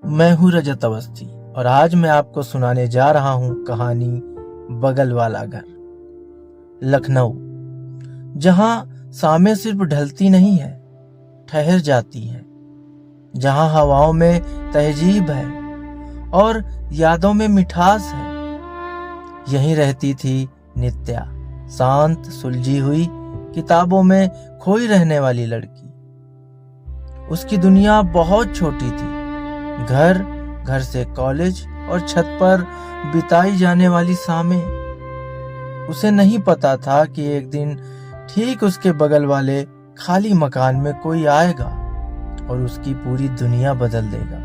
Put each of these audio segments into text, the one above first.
मैं हूँ रजत अवस्थी और आज मैं आपको सुनाने जा रहा हूँ कहानी बगल वाला घर। लखनऊ, जहाँ शामें सिर्फ ढलती नहीं है, ठहर जाती है, जहाँ हवाओं में तहजीब है और यादों में मिठास है। यहीं रहती थी नित्या, शांत, सुलझी हुई, किताबों में खोई रहने वाली लड़की। उसकी दुनिया बहुत छोटी थी। घर से कॉलेज और छत पर बिताई जाने वाली शामें। उसे नहीं पता था कि एक दिन ठीक उसके बगल वाले खाली मकान में कोई आएगा और उसकी पूरी दुनिया बदल देगा।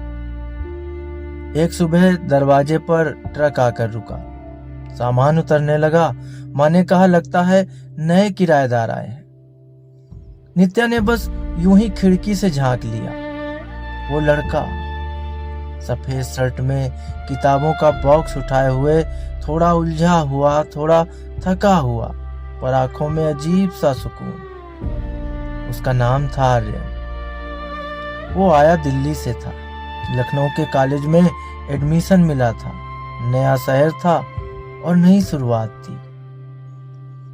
एक सुबह दरवाजे पर ट्रक आकर रुका। सामान उतरने लगा। माँ ने कहा, लगता है नए किराएदार आए हैं। नित्या ने बस यूं ही खिड़की से झांक लिया। वो लड़का सफेद शर्ट में किताबों का बॉक्स उठाए हुए, थोड़ा उलझा हुआ, थोड़ा थका हुआ, पर आंखों में अजीब सा सुकून। उसका नाम था आर्यन। वो आया दिल्ली से था। लखनऊ के कॉलेज में एडमिशन मिला था। नया शहर था और नई शुरुआत थी।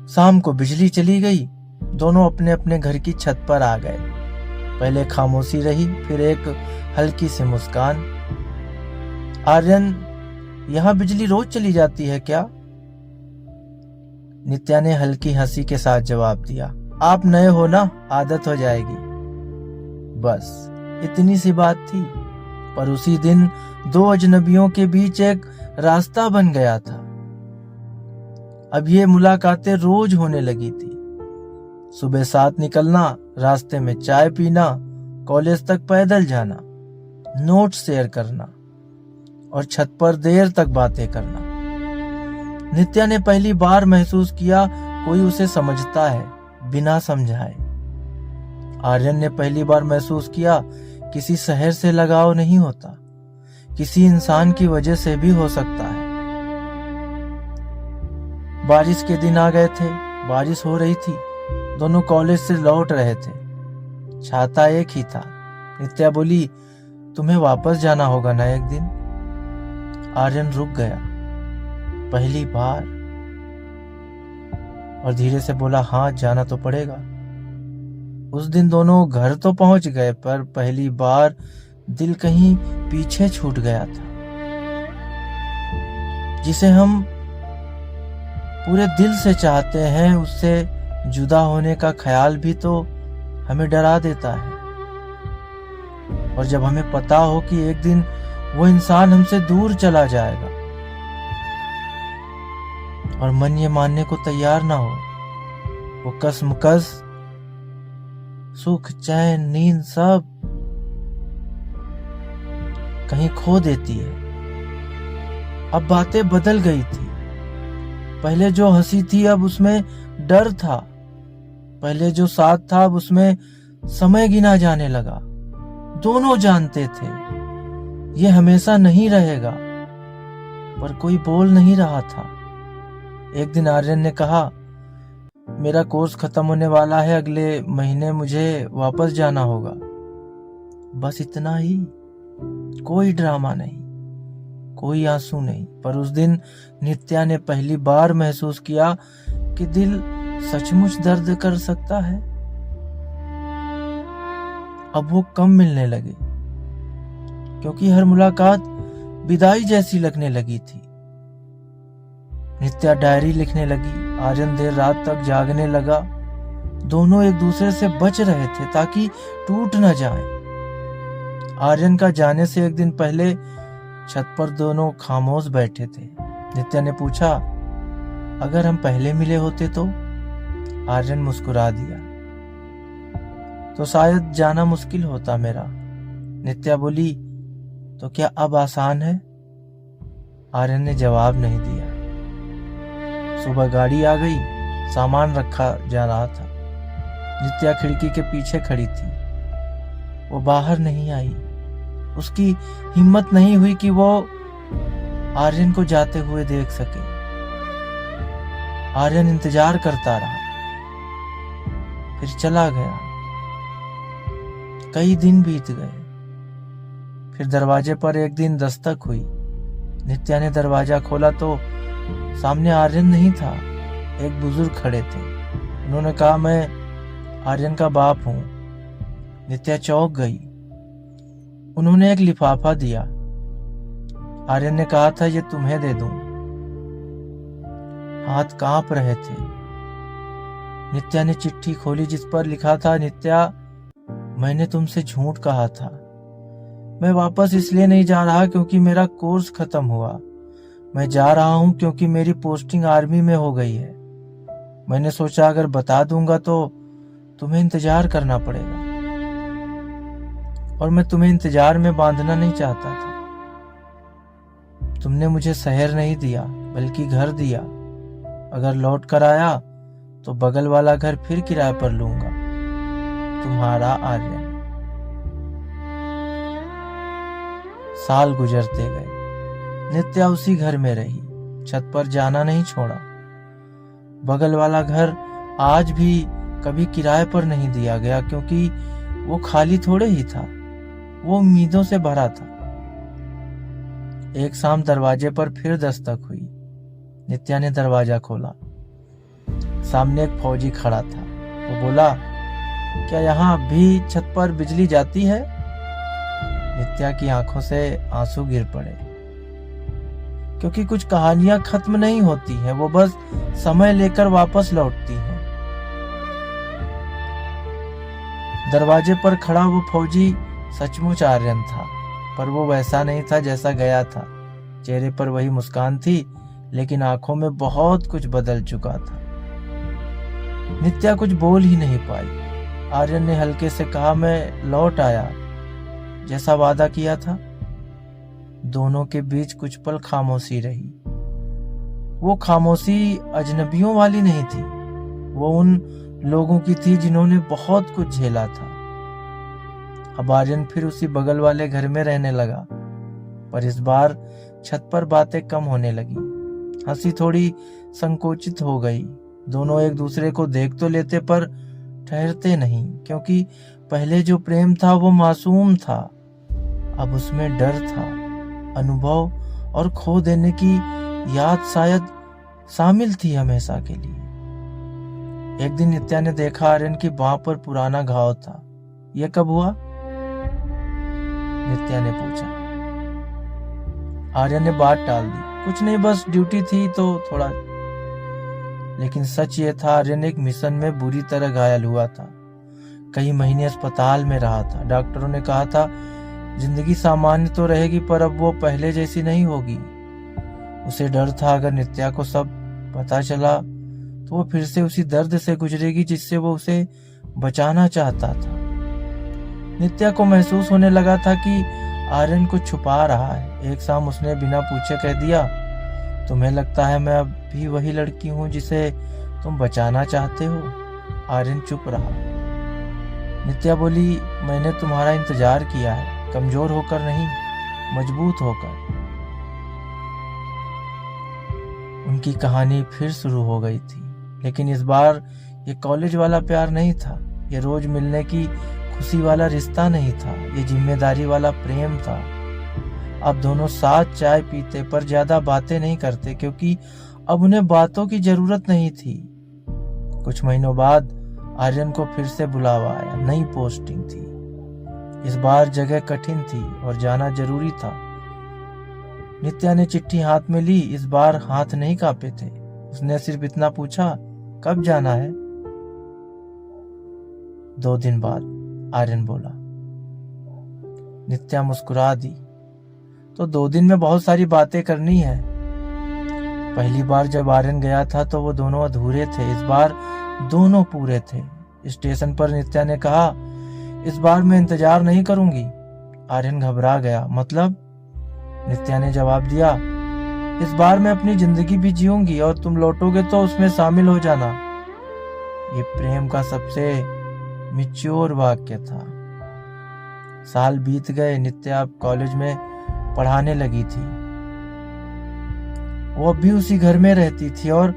शाम को बिजली चली गई। दोनों अपने अपने घर की छत पर आ गए। पहले खामोशी रही, फिर एक हल्की सी मुस्कान। आर्यन, यहाँ बिजली रोज चली जाती है क्या? नित्या ने हल्की हंसी के साथ जवाब दिया, आप नए हो ना, आदत हो जाएगी। बस इतनी सी बात थी, पर उसी दिन दो अजनबियों के बीच एक रास्ता बन गया था। अब ये मुलाकातें रोज होने लगी थी। सुबह साथ निकलना, रास्ते में चाय पीना, कॉलेज तक पैदल जाना, नोट शेयर करना और छत पर देर तक बातें करना। नित्या ने पहली बार महसूस किया कोई उसे समझता है बिना समझाए। आर्यन ने पहली बार महसूस किया किसी शहर से लगाव नहीं होता, किसी इंसान की वजह से भी हो सकता है। बारिश के दिन आ गए थे। बारिश हो रही थी। दोनों कॉलेज से लौट रहे थे। छाता एक ही था। नित्या बोली, तुम्हें वापस जाना होगा ना एक दिन? आर्यन रुक गया, पहली बार, और धीरे से बोला, हाँ जाना तो पड़ेगा। उस दिन दोनों घर तो पहुंच गए, पर पहली बार दिल कहीं पीछे छूट गया था। जिसे हम पूरे दिल से चाहते हैं, उससे जुदा होने का ख्याल भी तो हमें डरा देता है। और जब हमें पता हो कि एक दिन वो इंसान हमसे दूर चला जाएगा और मन ये मानने को तैयार ना हो, वो कसमकस, सुख, चैन, नींद सब कहीं खो देती है। अब बातें बदल गई थी। पहले जो हंसी थी, अब उसमें डर था। पहले जो साथ था, अब उसमें समय गिना जाने लगा। दोनों जानते थे ये हमेशा नहीं रहेगा, पर कोई बोल नहीं रहा था। एक दिन आर्यन ने कहा, मेरा कोर्स खत्म होने वाला है, अगले महीने मुझे वापस जाना होगा। बस इतना ही। कोई ड्रामा नहीं, कोई आंसू नहीं। पर उस दिन नित्या ने पहली बार महसूस किया कि दिल सचमुच दर्द कर सकता है। अब वो कम मिलने लगे, क्योंकि हर मुलाकात विदाई जैसी लगने लगी थी। नित्या डायरी लिखने लगी। आर्यन देर रात तक जागने लगा। दोनों एक दूसरे से बच रहे थे ताकि टूट न जाएं। आर्यन का जाने से एक दिन पहले छत पर दोनों खामोश बैठे थे। नित्या ने पूछा, अगर हम पहले मिले होते तो? आर्यन मुस्कुरा दिया, तो शायद जाना मुश्किल होता मेरा। नित्या बोली, तो क्या अब आसान है? आर्यन ने जवाब नहीं दिया। सुबह गाड़ी आ गई। सामान रखा जा रहा था। नित्या खिड़की के पीछे खड़ी थी। वो बाहर नहीं आई। उसकी हिम्मत नहीं हुई कि वो आर्यन को जाते हुए देख सके। आर्यन इंतजार करता रहा, फिर चला गया। कई दिन बीत गए। फिर दरवाजे पर एक दिन दस्तक हुई। नित्या ने दरवाजा खोला तो सामने आर्यन नहीं था, एक बुजुर्ग खड़े थे। उन्होंने कहा, मैं आर्यन का बाप हूं। नित्या चौंक गई। उन्होंने एक लिफाफा दिया। आर्यन ने कहा था, ये तुम्हें दे दूं। हाथ कांप रहे थे। नित्या ने चिट्ठी खोली जिस पर लिखा था, नित्या, मैंने तुमसे झूठ कहा था। मैं वापस इसलिए नहीं जा रहा क्योंकि मेरा कोर्स खत्म हुआ। मैं जा रहा हूं क्योंकि मेरी पोस्टिंग आर्मी में हो गई है। मैंने सोचा अगर बता दूंगा तो तुम्हें इंतजार करना पड़ेगा, और मैं तुम्हें इंतजार में बांधना नहीं चाहता था। तुमने मुझे शहर नहीं दिया बल्कि घर दिया। अगर लौट कर आया तो बगल वाला घर फिर किराए पर लूंगा। तुम्हारा आर्यन। साल गुजरते गए। नित्या उसी घर में रही, छत पर जाना नहीं छोड़ा। बगल वाला घर आज भी कभी किराए पर नहीं दिया गया क्योंकि वो खाली थोड़े ही था, वो उम्मीदों से भरा था। एक शाम दरवाजे पर फिर दस्तक हुई। नित्या ने दरवाजा खोला। सामने एक फौजी खड़ा था। वो बोला, क्या यहाँ अब भी छत पर बिजली जाती है? नित्या की आंखों से आंसू गिर पड़े, क्योंकि कुछ कहानियां खत्म नहीं होती हैं, वो बस समय लेकर वापस लौटती हैं। दरवाजे पर खड़ा वो फौजी सचमुच आर्यन था, पर वो वैसा नहीं था जैसा गया था। चेहरे पर वही मुस्कान थी, लेकिन आंखों में बहुत कुछ बदल चुका था। नित्या कुछ बोल ही नहीं पाई। आर्यन ने हल्के से कहा, मैं लौट आया जैसा वादा किया था। दोनों के बीच कुछ पल खामोशी रही। वो खामोशी अजनबियों वाली नहीं थी, वो उन लोगों की थी जिन्होंने बहुत कुछ झेला था। अब आर्यन फिर उसी बगल वाले घर में रहने लगा, पर इस बार छत पर बातें कम होने लगी। हंसी थोड़ी संकोचित हो गई। दोनों एक दूसरे को देख तो लेते पर ठहरते नहीं, क्योंकि पहले जो प्रेम था वो मासूम था। अब उसमें डर था, अनुभव और खो देने की याद शायद शामिल थी हमेशा के लिए। एक दिन नित्या ने देखा आर्यन की बांह पर पुराना घाव था। यह कब हुआ? नित्या ने पूछा। आर्यन ने बात टाल दी। कुछ नहीं, बस ड्यूटी थी तो थोड़ा। लेकिन सच ये था, आर्यन एक मिशन में बुरी तरह घायल हुआ था। कई महीने अस्पताल में रहा था। डॉक्टरों ने कहा था जिंदगी सामान्य तो रहेगी, पर अब वो पहले जैसी नहीं होगी। उसे डर था अगर नित्या को सब पता चला तो वो फिर से उसी दर्द से गुजरेगी जिससे वो उसे बचाना चाहता था। नित्या को महसूस होने लगा था कि आर्यन कुछ छुपा रहा है। एक शाम उसने बिना पूछे कह दिया, तुम्हें लगता है मैं अब भी वही लड़की हूं जिसे तुम बचाना चाहते हो? आर्यन चुप रहा। नित्या बोली, मैंने तुम्हारा इंतजार किया है, कमजोर होकर नहीं, मजबूत होकर। उनकी कहानी फिर शुरू हो गई थी, लेकिन इस बार ये कॉलेज वाला प्यार नहीं था, ये रोज मिलने की खुशी वाला रिश्ता नहीं था, ये जिम्मेदारी वाला प्रेम था। अब दोनों साथ चाय पीते पर ज्यादा बातें नहीं करते, क्योंकि अब उन्हें बातों की जरूरत नहीं थी। कुछ महीनों बाद आर्यन को फिर से बुलावा आया। नई पोस्टिंग थी। इस बार जगह कठिन थी और जाना जरूरी था। नित्या ने चिट्ठी हाथ में ली। इस बार हाथ नहीं कांपे थे। उसने सिर्फ इतना पूछा, कब जाना है? 2 दिन बाद, आर्यन बोला। नित्या मुस्कुरा दी। तो 2 दिन में बहुत सारी बातें करनी है। पहली बार जब आर्यन गया था तो वो दोनों अधूरे थे, इस बार दोनों पूरे थे। स्टेशन पर नित्या ने कहा, इस बार मैं इंतजार नहीं करूंगी। आर्यन घबरा गया। मतलब? नित्या ने जवाब दिया, इस बार मैं अपनी जिंदगी भी जीऊंगी और तुम लौटोगे तो उसमें शामिल हो जाना। ये प्रेम का सबसे मैच्योर वाक्य था। साल बीत गए। नित्या अब कॉलेज में पढ़ाने लगी थी। वो अब भी उसी घर में रहती थी और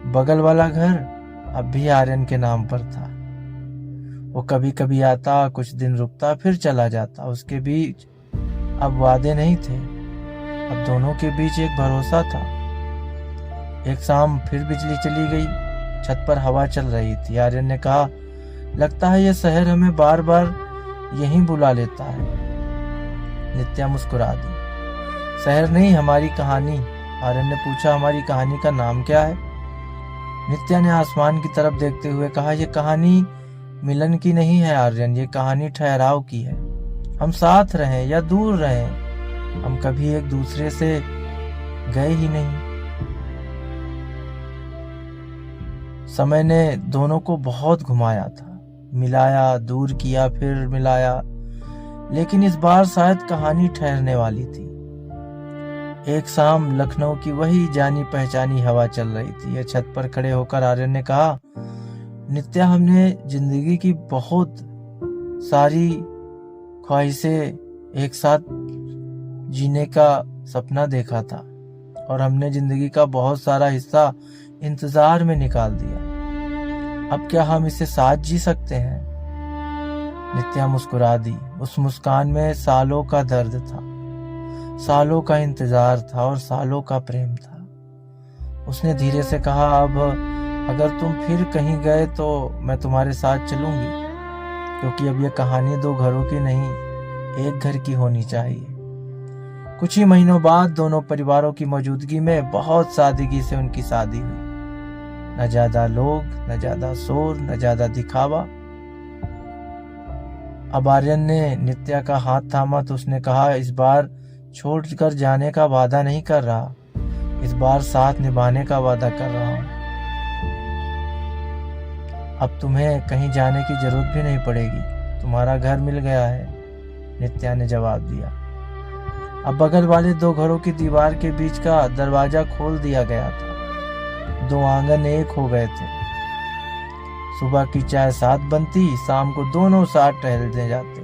बगल वाला घर अब भी आर्यन के नाम पर था। वो कभी कभी आता, कुछ दिन रुकता, फिर चला जाता। उसके बीच अब वादे नहीं थे, अब दोनों के बीच एक भरोसा था। एक शाम फिर बिजली चली गई। छत पर हवा चल रही थी। आर्यन ने कहा, लगता है यह शहर हमें बार बार यहीं बुला लेता है। नित्या मुस्कुरा दी। शहर नहीं, हमारी कहानी। आर्यन ने पूछा, हमारी कहानी का नाम क्या है? नित्या ने आसमान की तरफ देखते हुए कहा, यह कहानी मिलन की नहीं है आर्यन, ये कहानी ठहराव की है। हम साथ रहें या दूर रहें, हम कभी एक दूसरे से गए ही नहीं। समय ने दोनों को बहुत घुमाया था, मिलाया, दूर किया, फिर मिलाया, लेकिन इस बार शायद कहानी ठहरने वाली थी। एक शाम लखनऊ की वही जानी पहचानी हवा चल रही थी। यह छत पर खड़े होकर आर्यन ने कहा, नित्या, हमने जिंदगी की बहुत सारी ख्वाहिशें एक साथ जीने का सपना देखा था और हमने जिंदगी का बहुत सारा हिस्सा इंतजार में निकाल दिया। अब क्या हम इसे साथ जी सकते हैं? नित्या मुस्कुरा दी। उस मुस्कान में सालों का दर्द था, सालों का इंतजार था और सालों का प्रेम था। उसने धीरे से कहा, अब अगर तुम फिर कहीं गए तो मैं तुम्हारे साथ चलूंगी, क्योंकि अब यह कहानी दो घरों की नहीं, एक घर की होनी चाहिए। कुछ ही महीनों बाद दोनों परिवारों की मौजूदगी में बहुत सादगी से उनकी शादी हुई। न ज्यादा लोग, न ज्यादा शोर, न ज्यादा दिखावा। अब आर्यन ने नित्या का हाथ थामा तो उसने कहा, इस बार छोड़कर जाने का वादा नहीं कर रहा, इस बार साथ निभाने का वादा कर रहा हूं। अब तुम्हें कहीं जाने की जरूरत भी नहीं पड़ेगी, तुम्हारा घर मिल गया है, नित्या ने जवाब दिया। अब बगल वाले दो घरों की दीवार के बीच का दरवाजा खोल दिया गया था। दो आंगन एक हो गए थे। सुबह की चाय साथ बनती, शाम को दोनों साथ टहलने जाते।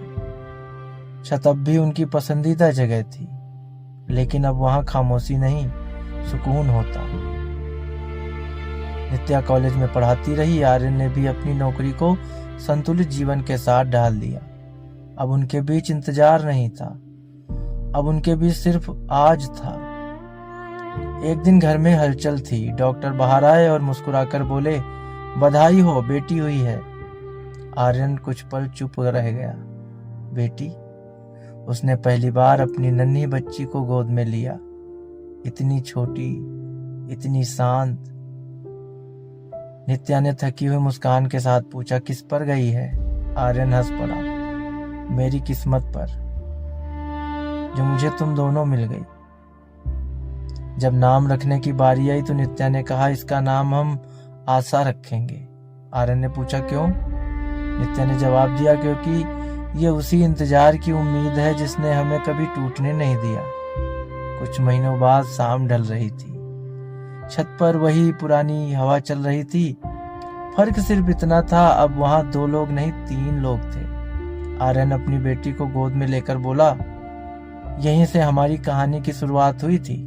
छत अब भी उनकी पसंदीदा जगह थी, लेकिन अब वहां खामोशी नहीं, सुकून होता। नित्या कॉलेज में पढ़ाती रही। आर्यन ने भी अपनी नौकरी को संतुलित जीवन के साथ ढाल दिया। अब उनके बीच इंतजार नहीं था, अब उनके बीच सिर्फ आज था। एक दिन घर में हलचल थी। डॉक्टर बाहर आए और मुस्कुराकर बोले, बधाई हो, बेटी हुई है। आर्यन कुछ पल चुप रह गया। बेटी? उसने पहली बार अपनी नन्ही बच्ची को गोद में लिया। इतनी छोटी, इतनी शांत। नित्या ने थकी हुई मुस्कान के साथ पूछा, किस पर गई है? आर्यन हंस पड़ा, मेरी किस्मत पर, जो मुझे तुम दोनों मिल गई। जब नाम रखने की बारी आई तो नित्या ने कहा, इसका नाम हम आशा रखेंगे। आर्यन ने पूछा, क्यों? नित्या ने जवाब दिया, क्योंकि ये उसी इंतजार की उम्मीद है जिसने हमें कभी टूटने नहीं दिया। कुछ महीनों बाद शाम ढल रही थी। छत पर वही पुरानी हवा चल रही थी। फर्क सिर्फ इतना था, अब वहां 2 लोग नहीं 3 लोग थे। आर्यन अपनी बेटी को गोद में लेकर बोला, यहीं से हमारी कहानी की शुरुआत हुई थी।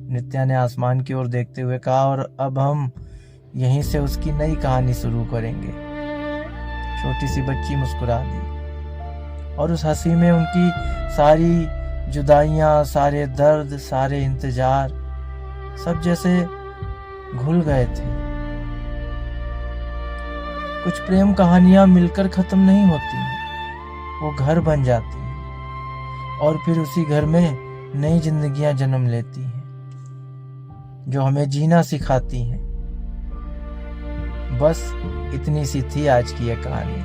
नित्या ने आसमान की ओर देखते हुए कहा, और अब हम यहीं से उसकी नई कहानी शुरू करेंगे। छोटी सी बच्ची मुस्कुरा दी और उस हंसी में उनकी सारी जुदाइयां, सारे दर्द, सारे इंतजार सब जैसे घुल गए थे। कुछ प्रेम कहानियां मिलकर खत्म नहीं होती, वो घर बन जाती हैं और फिर उसी घर में नई जिंदगियां जन्म लेती हैं, जो हमें जीना सिखाती हैं। बस इतनी सी थी आज की यह कहानी।